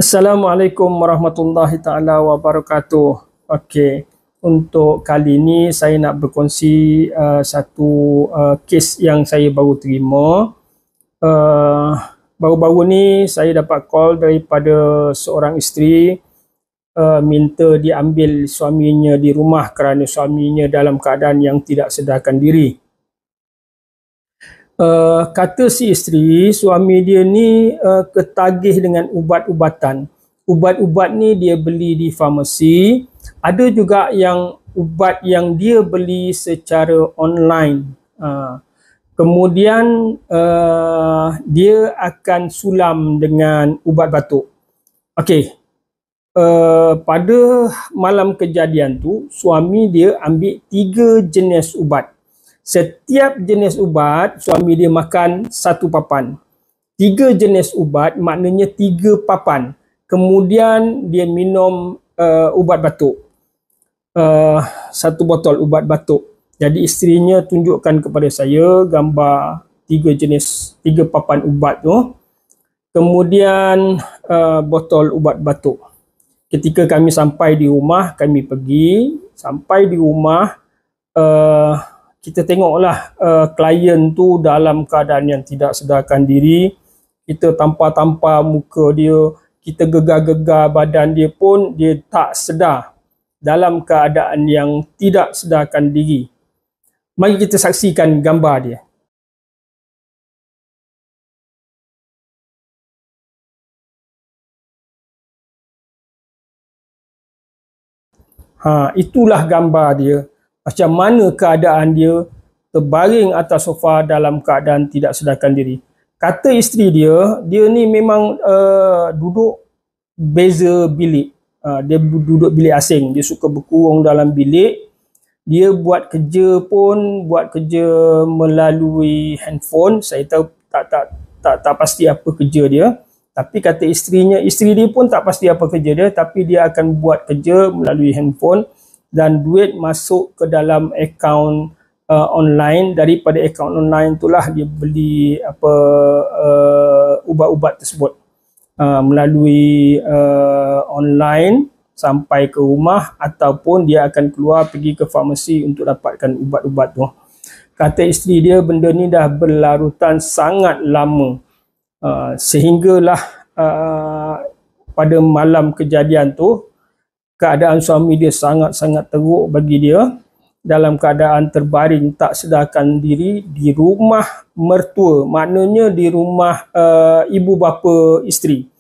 Assalamualaikum warahmatullahi taala wabarakatuh. Okey, untuk kali ini saya nak berkongsi satu kes yang saya baru terima. Baru-baru ni saya dapat call daripada seorang isteri minta diambil suaminya di rumah kerana suaminya dalam keadaan yang tidak sedarkan diri. Kata si isteri, suami dia ni ketagih dengan ubat-ubatan. Ubat-ubat ni dia beli di farmasi. Ada juga yang ubat yang dia beli secara online. Kemudian dia akan sulam dengan ubat batuk. Okey, pada malam kejadian tu, suami dia ambil 3 jenis ubat. Setiap jenis ubat, suami dia makan 1 papan. 3 jenis ubat, maknanya 3 papan. Kemudian dia minum ubat batuk. 1 botol ubat batuk. Jadi isterinya tunjukkan kepada saya gambar 3 papan ubat tu. Kemudian botol ubat batuk. Ketika kami sampai di rumah, kami pergi. Sampai di rumah, kita tengoklah klien tu dalam keadaan yang tidak sedarkan diri. Kita tampar-tampar muka dia, kita gegar-gegar badan dia pun dia tak sedar, dalam keadaan yang tidak sedarkan diri. Mari kita saksikan gambar dia. Itulah gambar dia. Macam mana keadaan dia terbaring atas sofa dalam keadaan tidak sedarkan diri. Kata isteri dia, dia ni memang duduk beza bilik. Dia duduk bilik asing. Dia suka berkurung dalam bilik. Dia buat kerja pun, buat kerja melalui handphone. Saya tahu tak pasti apa kerja dia. Tapi kata isterinya, isteri dia pun tak pasti apa kerja dia. Tapi dia akan buat kerja melalui handphone. Dan duit masuk ke dalam akaun online. Daripada akaun online itulah dia beli ubat-ubat tersebut melalui online sampai ke rumah, ataupun dia akan keluar pergi ke farmasi untuk dapatkan ubat-ubat tu. Kata isteri dia, benda ni dah berlarutan sangat lama, sehinggalah pada malam kejadian tu keadaan suami dia sangat-sangat teruk bagi dia, dalam keadaan terbaring tak sedarkan diri di rumah mertua, maknanya di rumah ibu bapa isteri.